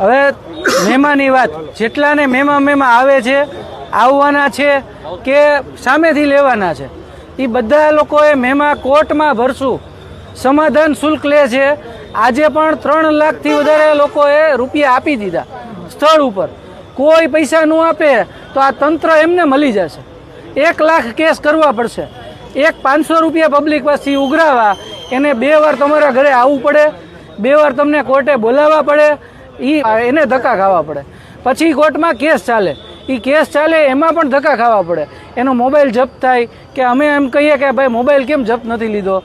હવે મેમાની વાત, જેટલાને મેમાં આવે છે, આવવાના છે કે સામેથી લેવાના છે, એ બધા લોકોએ મેમાં કોર્ટમાં ભરશું, સમાધાન શુલ્ક લે છે. આજે પણ 3 લાખથી વધારે લોકોએ રૂપિયા આપી દીધા સ્થળ ઉપર. કોઈ પૈસા ન આપે તો આ તંત્ર એમને મળી જશે. 1 લાખ કેસ કરવા પડશે. 500 રૂપિયા પબ્લિક પાસેથી ઉઘરાવા, એને 2 વાર તમારા ઘરે આવવું પડે, 2 વાર તમને કોર્ટે બોલાવવા પડે, એને ધક્કા ખાવા પડે. પછી કોર્ટમાં કેસ ચાલે, એ કેસ ચાલે એમાં પણ ધક્કા ખાવા પડે. એનો મોબાઈલ જપ્ત થાય કે અમે એમ કહીએ કે ભાઈ મોબાઈલ કેમ જપ્ત નથી લીધો,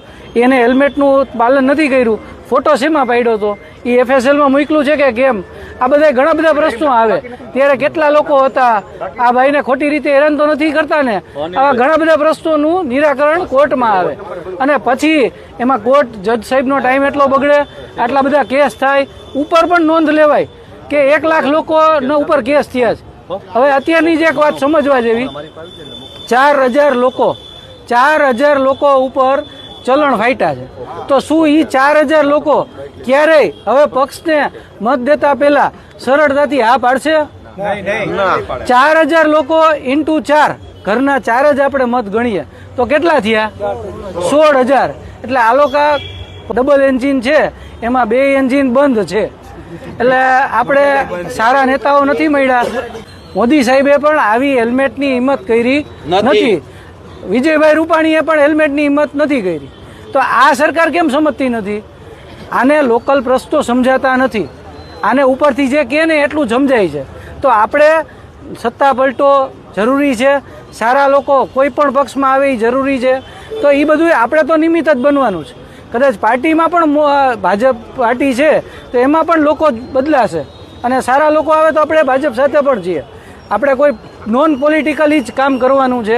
એને હેલ્મેટનું પાલન નથી કર્યું, ફોટો શેમાં પાડ્યો હતો, એ FSLમાં મૂકેલું છે કે કેમ, આ બધા ઘણા બધા પ્રશ્નો આવે. ત્યારે કેટલા લોકો હતા, આ ભાઈને ખોટી રીતે હેરાન તો નથી કરતા ને, આવા ઘણા બધા પ્રશ્નોનું નિરાકરણ કોર્ટમાં આવે. અને પછી એમાં કોર્ટ જજ સાહેબનો ટાઈમ એટલો બગડે, આટલા બધા કેસ થાય, ઉપર પણ નોંધ લેવાય કે 1 લાખ લોકોના ઉપર કેસ થયા છે. હવે અત્યારની જ એક વાત સમજવા જેવી, 4,000 લોકો ઉપર ચલણ ફાટ્યા છે. તો શું એ 4,000 લોકો ક્યારેય હવે પક્ષને મત દેતા પહેલા સરળતાથી હા પાડશે? 4,000 લોકો × 4, ઘરના 4 જ આપણે મત ગણીએ તો કેટલા થયા? 16,000. એટલે આ લોકો ડબલ એન્જિન છે, એમાં 2 એન્જિન બંધ છે. એટલે આપણે સારા નેતાઓ નથી મળ્યા. મોદી સાહેબે પણ આવી હેલ્મેટની હિંમત કરી નથી. વિજયભાઈ રૂપાણીએ પણ હેલ્મેટની હિંમત નથી કરી. તો આ સરકાર કેમ સમજતી નથી? આને લોકલ પ્રશ્નો સમજાતા નથી. આને ઉપરથી જે કહે ને એટલું સમજાય છે. તો આપણે સત્તા પલટો જરૂરી છે, સારા લોકો કોઈ પણ પક્ષમાં આવે એ જરૂરી છે. તો એ બધું આપણે તો નિમિત્ત જ બનવાનું છે. કદાચ પાર્ટીમાં પણ ભાજપ પાર્ટી છે તો એમાં પણ લોકો બદલાશે, અને સારા લોકો આવે તો આપણે ભાજપ સાથે પણ છીએ. આપણે કોઈ નોન પોલિટિકલી જ કામ કરવાનું છે.